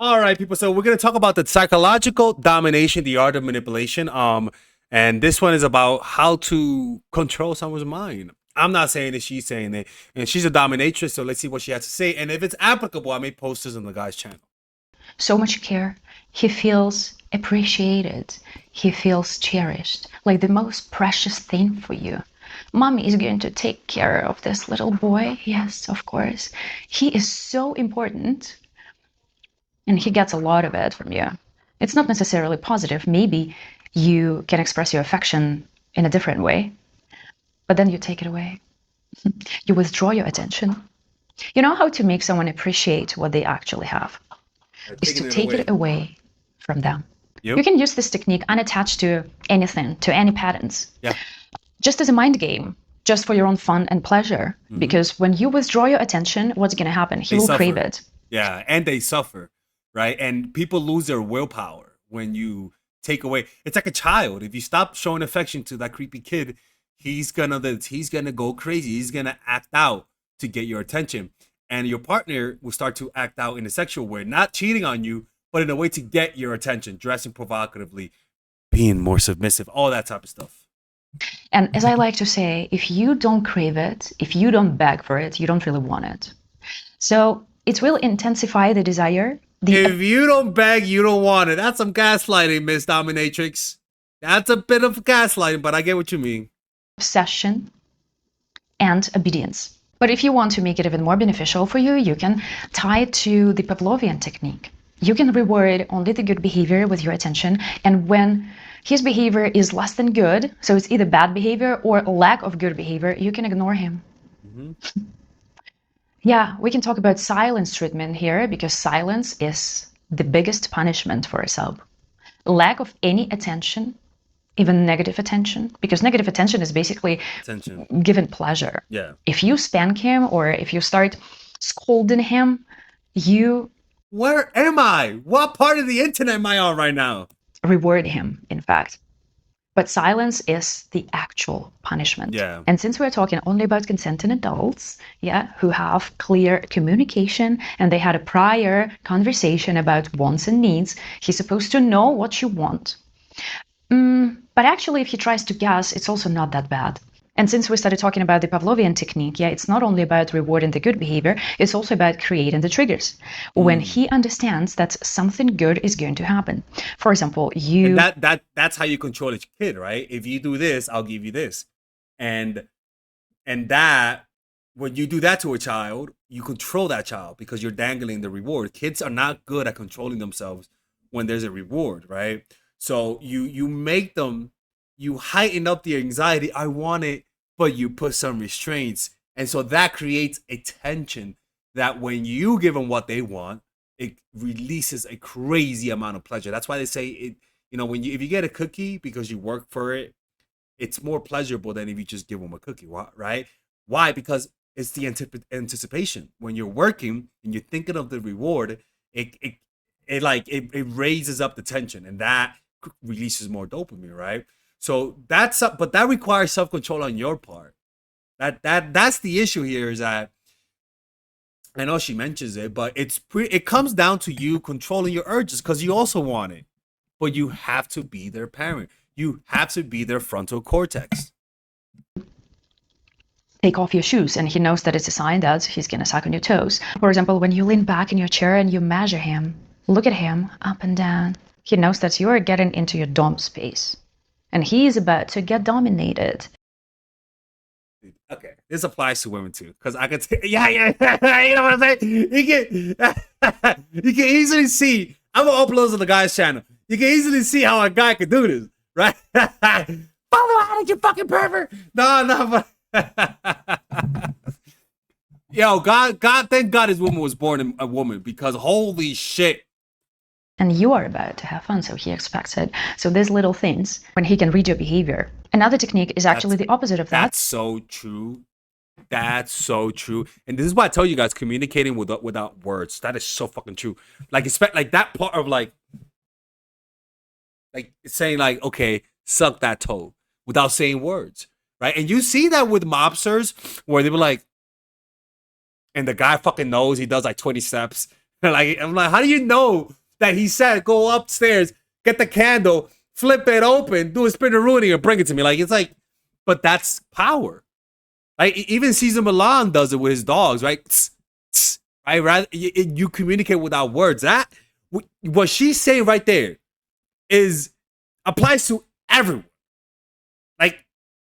All right, people. So we're gonna talk about the psychological domination, the art of manipulation. And this one is about how to control someone's mind. I'm not saying it; she's saying it, and she's a dominatrix. So let's see what she has to say. And if it's applicable, I may post this on the guy's channel. So much care. He feels appreciated. He feels cherished, like the most precious thing for you. Mommy is going to take care of this little boy. Yes, of course. He is so important, and he gets a lot of it from you. It's not necessarily positive. Maybe you can express your affection in a different way, but then you take it away. You withdraw your attention. You know how to make someone appreciate what they actually have? Is to take it away from them. Yep. You can use this technique unattached to anything, to any patterns. Yeah. Just as a mind game, just for your own fun and pleasure. Because when you withdraw your attention, what's going to happen? He will crave it. Yeah, and they suffer, right? And people lose their willpower when you take away. It's like a child. If you stop showing affection to that creepy kid, he's gonna go crazy. He's gonna act out to get your attention, and your partner will start to act out in a sexual way, not cheating on you, but in a way to get your attention, dressing provocatively, being more submissive, all that type of stuff. And as I like to say, if you don't crave it, if you don't beg for it, you don't really want it. So it will intensify the desire. If you don't beg, you don't want it. That's some gaslighting, Miss Dominatrix. That's a bit of gaslighting, but I get what you mean. Obsession and obedience. But if you want to make it even more beneficial for you, you can tie it to the Pavlovian technique. You can reward only the good behavior with your attention, and when his behavior is less than good, so it's either bad behavior or lack of good behavior, you can ignore him. Yeah, we can talk about silence treatment here, because silence is the biggest punishment for a sub. Lack of any attention, even negative attention, because negative attention is basically given pleasure. Yeah. If you spank him or if you start scolding him, you... Where am I? What part of the internet am I on right now? Reward him, in fact. But silence is the actual punishment. Yeah. And since we're talking only about consenting adults, who have clear communication and they had a prior conversation about wants and needs, he's supposed to know what you want. But actually, if he tries to guess, it's also not that bad. And since we started talking about the Pavlovian technique, it's not only about rewarding the good behavior, it's also about creating the triggers. When he understands that something good is going to happen. For example, you... And that's how you control a kid, right? If you do this, I'll give you this. And that, when you do that to a child, you control that child because you're dangling the reward. Kids are not good at controlling themselves when there's a reward, right? So you make them, you heighten up the anxiety. I want it, but you put some restraints. And so that creates a tension that when you give them what they want, it releases a crazy amount of pleasure. That's why they say it, if you get a cookie because you work for it, it's more pleasurable than if you just give them a cookie, right? Why? Because it's the anticipation. When you're working and you're thinking of the reward, it raises up the tension, and that releases more dopamine, right? So but that requires self-control on your part. That's the issue here, is that I know she mentions it, but it comes down to you controlling your urges, because you also want it, but you have to be their parent. You have to be their frontal cortex. Take off your shoes, and he knows that it's a sign that he's gonna suck on your toes. For example, when you lean back in your chair and you measure him, look at him up and down, he knows that you are getting into your dom space. And he is about to get dominated. Okay, this applies to women too, because I can yeah, you know what I'm saying? You can easily see. I'm gonna upload to the guy's channel. You can easily see how a guy can do this, right? Follow out, you fucking pervert. No, but yo, God, thank God his woman was born a woman, because holy shit. And you are about to have fun, so he expects it. So there's little things when he can read your behavior. Another technique is actually the opposite of that. That's so true. That's so true. And this is why I tell you guys, communicating without words. That is so fucking true. Like, expect like that part of like saying like, okay, suck that toe without saying words, right? And you see that with mobsters where they were like, and the guy fucking knows he does like 20 steps. Like, I'm like, how do you know that he said go upstairs, get the candle, flip it open, do a spin of ruining, and bring it to me? Like, it's like, but that's power. Like, even Caesar Milan does it with his dogs, right? Tss, tss, right? Rather, you communicate without words. That what she's saying right there is applies to everyone. Like,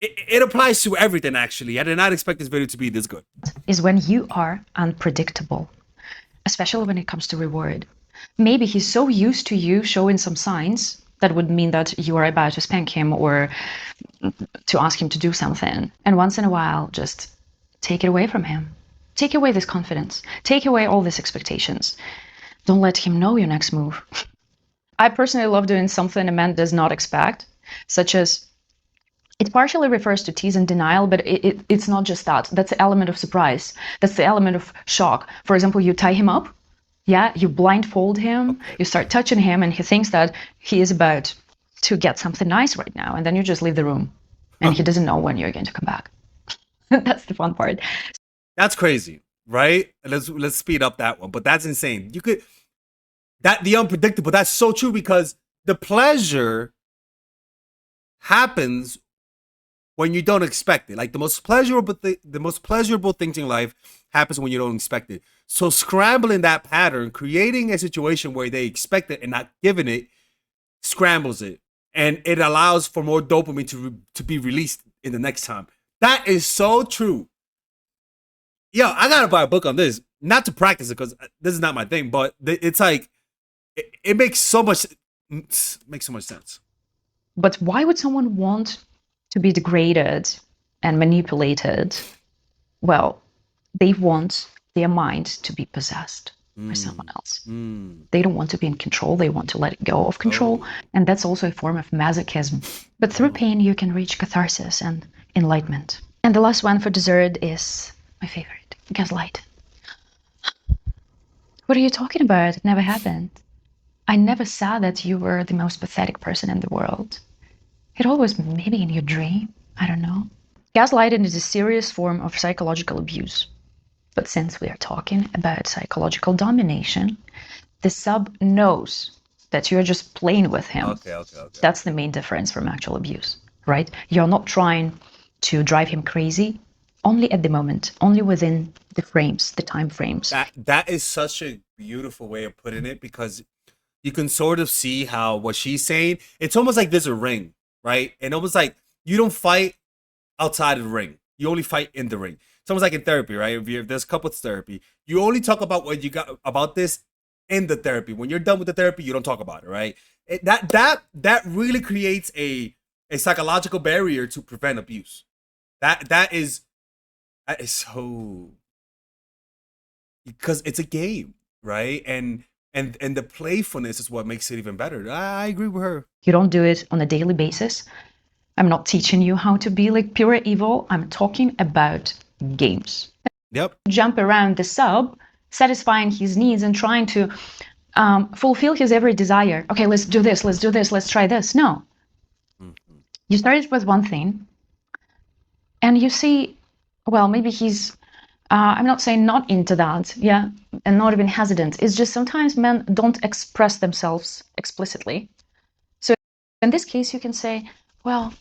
it applies to everything. Actually, I did not expect this video to be this good. Is when you are unpredictable, especially when it comes to reward. Maybe he's so used to you showing some signs that would mean that you are about to spank him or to ask him to do something. And once in a while, just take it away from him. Take away this confidence. Take away all these expectations. Don't let him know your next move. I personally love doing something a man does not expect, such as, it partially refers to tease and denial, but it's not just that. That's the element of surprise. That's the element of shock. For example, you tie him up, yeah, you blindfold him, you start touching him, and he thinks that he is about to get something nice right now, and then you just leave the room, and he doesn't know when you're going to come back. That's the fun part. That's crazy, right? Let's speed up that one, but that's insane. You could the unpredictable. That's so true, because the pleasure happens when you don't expect it. Like, the most pleasurable things in life happens when you don't expect it. So scrambling that pattern, creating a situation where they expect it and not giving it, scrambles it, and it allows for more dopamine to be released in the next time. That is so true. Yo, I gotta buy a book on this, not to practice it, because this is not my thing, but it's like it makes so much sense. But why would someone want to be degraded and manipulated? Well, they want their mind to be possessed by someone else. They don't want to be in control. They want to let go of control. And that's also a form of masochism. But through pain, you can reach catharsis and enlightenment. And the last one for dessert is my favorite, gaslight. What are you talking about? It never happened. I never saw that you were the most pathetic person in the world. It always maybe in your dream. I don't know. Gaslighting is a serious form of psychological abuse. But since we are talking about psychological domination, the sub knows that you're just playing with him. Okay. That's the main difference from actual abuse, right? You're not trying to drive him crazy, only at the moment, only within the frames, the time frames. That is such a beautiful way of putting it, because you can sort of see how what she's saying, it's almost like there's a ring, right? And almost like you don't fight outside of the ring. You only fight in the ring. It's almost like in therapy, right? If there's couples therapy, you only talk about what you got about this in the therapy. When you're done with the therapy, you don't talk about it, right? That really creates a psychological barrier to prevent abuse. That is so, because it's a game, right? And the playfulness is what makes it even better. I agree with her. You don't do it on a daily basis. I'm not teaching you how to be like pure evil. I'm talking about games. Yep. Jump around the sub, satisfying his needs and trying to fulfill his every desire. Okay, let's do this, let's try this. No. Mm-hmm. You started with one thing, and you see, well, maybe he's, I'm not saying not into that, yeah, and not even hesitant. It's just sometimes men don't express themselves explicitly. So in this case, you can say, well,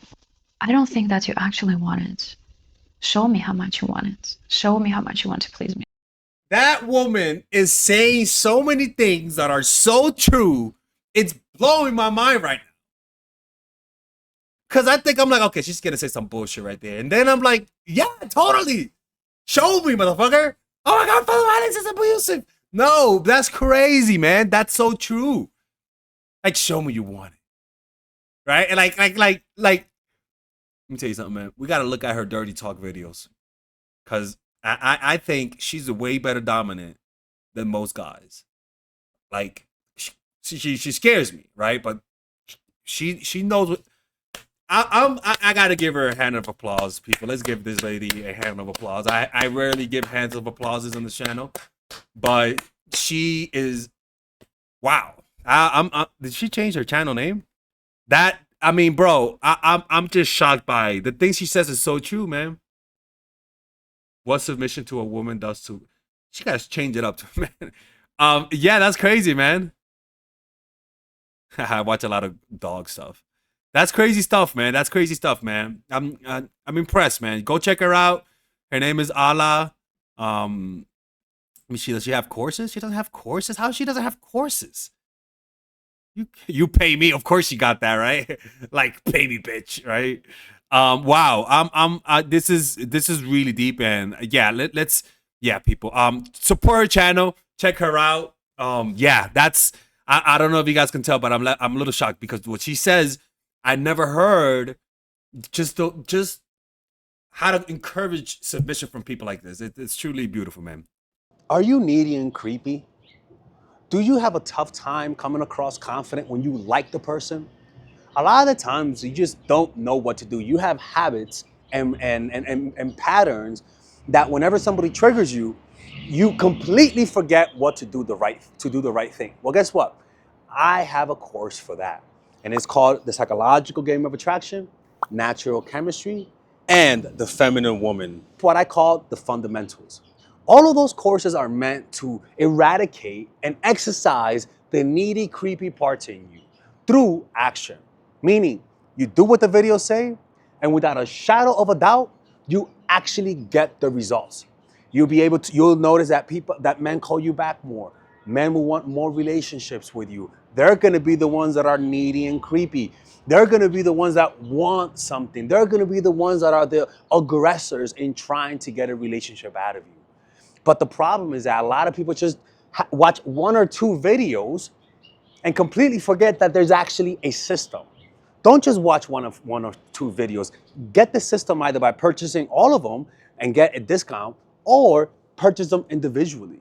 I don't think that you actually want it. Show me how much you want it. Show me how much you want to please me. That woman is saying so many things that are so true. It's blowing my mind right now. Because I think I'm like, okay, she's going to say some bullshit right there. And then I'm like, yeah, totally. Show me, motherfucker. Oh my God, father violence is abusive. No, that's crazy, man. That's so true. Like, show me you want it. Right? And like, let me tell you something, man. We got to look at her dirty talk videos. Because I think she's a way better dominant than most guys. Like, she scares me, right? But she knows what. I gotta give her a hand of applause, people. Let's give this lady a hand of applause. I rarely give hands of applauses on the channel, but she is, wow. Did she change her channel name? I mean, bro, I'm just shocked by the things she says is so true, man. What submission to a woman does to, she gotta change it up to, man. Yeah, that's crazy, man. I watch a lot of dog stuff. That's crazy stuff, man. That's crazy stuff, man. I'm impressed, man. Go check her out. Her name is Ala. Let me see. Does she have courses? She doesn't have courses. How she doesn't have courses? You pay me. Of course you got that right. Like pay me, bitch. Right. Wow. This is really deep and yeah. Let's yeah people. Support her channel. Check her out. Yeah. That's I don't know if you guys can tell, but I'm a little shocked because what she says I never heard. Just how to encourage submission from people like this. It's truly beautiful, man. Are you needy and creepy? Do you have a tough time coming across confident when you like the person? A lot of the times you just don't know what to do. You have habits and patterns that whenever somebody triggers you, you completely forget what to do the right thing. Well, guess what? I have a course for that. And it's called The Psychological Game of Attraction, Natural Chemistry, and The Feminine Woman. What I call the fundamentals. All of those courses are meant to eradicate and exercise the needy, creepy parts in you through action. Meaning, you do what the videos say, and without a shadow of a doubt, you actually get the results. You'll notice that men call you back more. Men will want more relationships with you. They're gonna be the ones that are needy and creepy. They're gonna be the ones that want something. They're gonna be the ones that are the aggressors in trying to get a relationship out of you. But the problem is that a lot of people just watch one or two videos and completely forget that there's actually a system. Don't just watch one or two videos. Get the system either by purchasing all of them and get a discount or purchase them individually.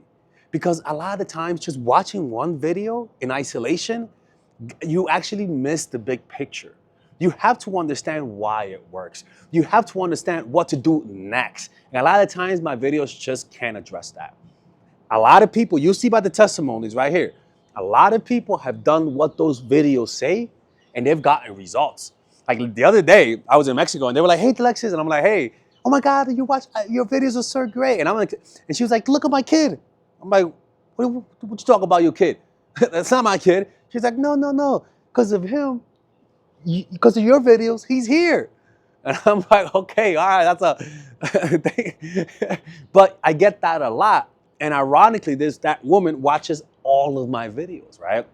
Because a lot of the times just watching one video in isolation, you actually miss the big picture. You have to understand why it works. You have to understand what to do next. And a lot of times my videos just can't address that. A lot of people, you see by the testimonies right here, a lot of people have done what those videos say and they've gotten results. Like the other day, I was in Mexico and they were like, hey, Alexis. And I'm like, hey, oh my God, your videos are so great. And I'm like, and she was like, look at my kid. I'm like, what you talk about your kid? That's not my kid. She's like, no, no, no. Because of him, because of your videos, he's here. And I'm like, okay, all right, that's a. But I get that a lot. And ironically, that woman watches all of my videos, right?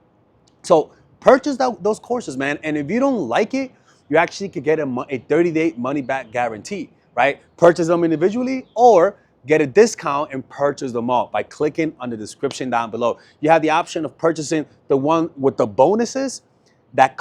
So purchase those courses, man. And if you don't like it, you actually could get a 30-day money-back guarantee, right? Purchase them individually or get a discount and purchase them all by clicking on the description down below. You have the option of purchasing the one with the bonuses that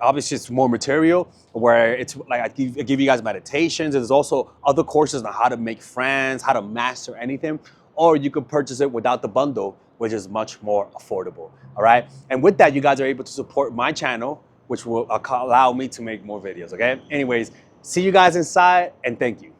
obviously it's more material where it's like I give you guys meditations. There's also other courses on how to make friends, how to master anything, or you could purchase it without the bundle, which is much more affordable. All right. And with that, you guys are able to support my channel, which will allow me to make more videos. Okay. Anyways, see you guys inside and thank you.